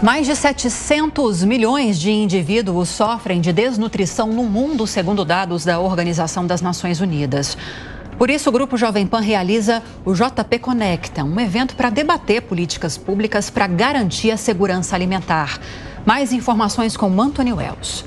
Mais de 700 milhões de indivíduos sofrem de desnutrição no mundo, segundo dados da Organização das Nações Unidas. Por isso, o Grupo Jovem Pan realiza o JP Conecta, um evento para debater políticas públicas para garantir a segurança alimentar. Mais informações com Anthony Wells.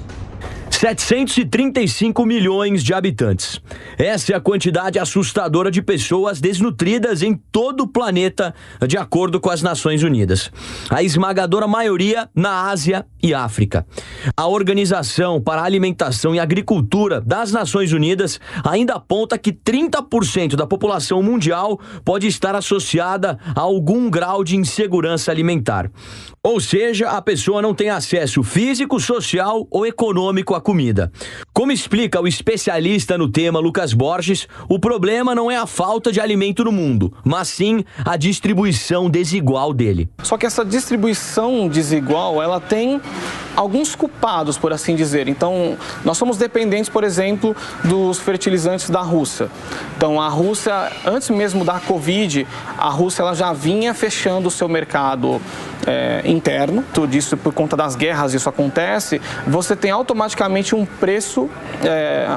735 milhões de habitantes. Essa é a quantidade assustadora de pessoas desnutridas em todo o planeta, de acordo com as Nações Unidas. A esmagadora maioria na Ásia e África. A Organização para a Alimentação e Agricultura das Nações Unidas ainda aponta que 30% da população mundial pode estar associada a algum grau de insegurança alimentar. Ou seja, a pessoa não tem acesso físico, social ou econômico à comida. Como explica o especialista no tema Lucas Borges, o problema não é a falta de alimento no mundo, mas sim a distribuição desigual dele. Só que essa distribuição desigual, ela tem alguns culpados, por assim dizer. Então, nós somos dependentes, por exemplo, dos fertilizantes da Rússia. Então, a Rússia, antes mesmo da Covid, a Rússia ela já vinha fechando o seu mercado interno. Tudo isso por conta das guerras, isso acontece. Você tem automaticamente um preço,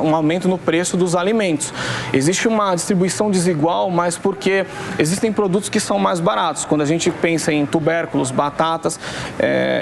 um aumento no preço dos alimentos. Existe uma distribuição desigual, mas porque existem produtos que são mais baratos. Quando a gente pensa em tubérculos, batatas,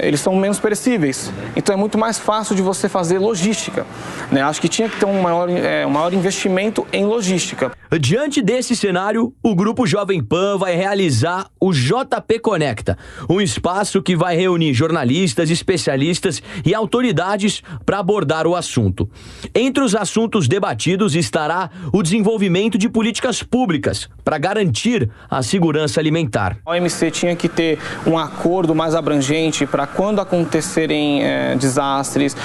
eles são menos perecíveis. Então é muito mais fácil de você fazer logística, né? Acho que tinha que ter um maior investimento em logística. Diante desse cenário, o Grupo Jovem Pan vai realizar o JP Conecta, um espaço que vai reunir jornalistas, especialistas e autoridades para abordar o assunto. Entre os assuntos debatidos estará o desenvolvimento de políticas públicas para garantir a segurança alimentar. A OMC tinha que ter um acordo mais abrangente para quando acontecerem desastres,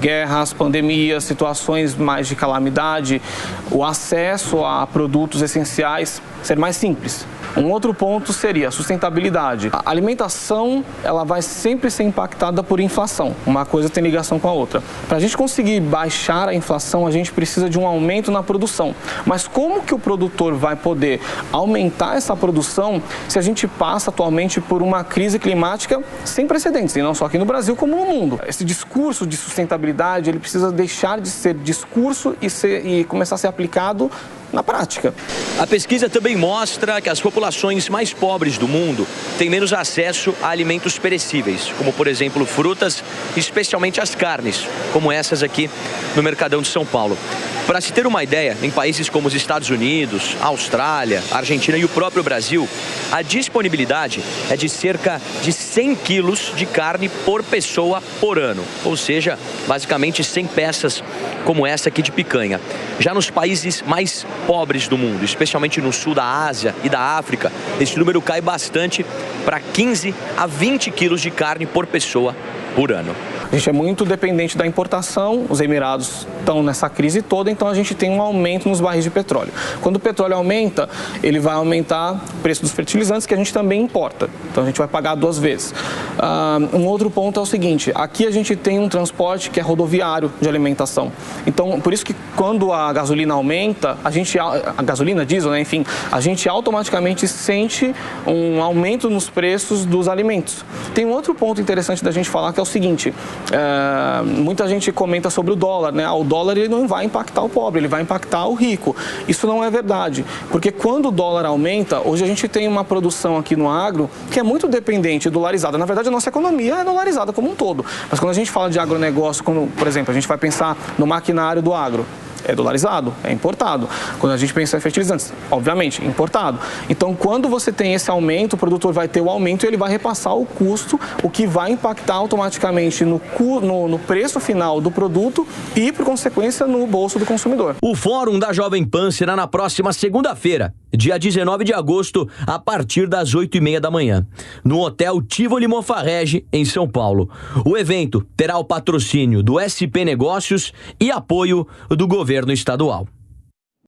guerras, pandemias, situações mais de calamidade, o acesso a produtos essenciais ser mais simples. Um outro ponto seria a sustentabilidade. A alimentação, ela vai sempre ser impactada por inflação. Uma coisa tem ligação com a outra. Para a gente conseguir baixar a inflação, a gente precisa de um aumento na produção. Mas como que o produtor vai poder aumentar essa produção se a gente passa atualmente por uma crise climática sem precedentes, e não só aqui no Brasil, como no mundo? Esse discurso de sustentabilidade, ele precisa deixar de ser discurso e começar a ser aplicado na prática. A pesquisa também mostra que as populações mais pobres do mundo têm menos acesso a alimentos perecíveis, como, por exemplo, frutas, especialmente as carnes, como essas aqui no Mercadão de São Paulo. Para se ter uma ideia, em países como os Estados Unidos, a Austrália, a Argentina e o próprio Brasil, a disponibilidade é de cerca de 100 quilos de carne por pessoa por ano, ou seja, basicamente 100 peças como essa aqui de picanha. Já nos países mais pobres do mundo, especialmente no sul da Ásia e da África, esse número cai bastante para 15 a 20 quilos de carne por pessoa por ano. A gente é muito dependente da importação, os Emirados estão nessa crise toda, então a gente tem um aumento nos barris de petróleo. Quando o petróleo aumenta, ele vai aumentar o preço dos fertilizantes, que a gente também importa, então a gente vai pagar duas vezes. Um outro ponto é o seguinte, aqui a gente tem um transporte que é rodoviário de alimentação, então por isso que quando a gasolina aumenta, a gasolina, diesel, né, enfim, a gente automaticamente sente um aumento nos preços dos alimentos. Tem um outro ponto interessante da gente falar que é o seguinte, muita gente comenta sobre o dólar, né? O dólar ele não vai impactar o pobre, ele vai impactar o rico. Isso não é verdade, porque quando o dólar aumenta, hoje a gente tem uma produção aqui no agro que é muito dependente, dolarizada. Na verdade, a nossa economia é dolarizada como um todo. Mas quando a gente fala de agronegócio, quando, por exemplo, a gente vai pensar no maquinário do agro, é dolarizado, é importado. Quando a gente pensa em fertilizantes, obviamente, importado. Então, quando você tem esse aumento, o produtor vai ter o aumento e ele vai repassar o custo, o que vai impactar automaticamente no preço final do produto e, por consequência, no bolso do consumidor. O Fórum da Jovem Pan será na próxima segunda-feira, dia 19 de agosto, a partir das 8h30 da manhã, no Hotel Tivoli Monfarrege, em São Paulo. O evento terá o patrocínio do SP Negócios e apoio do governo estadual.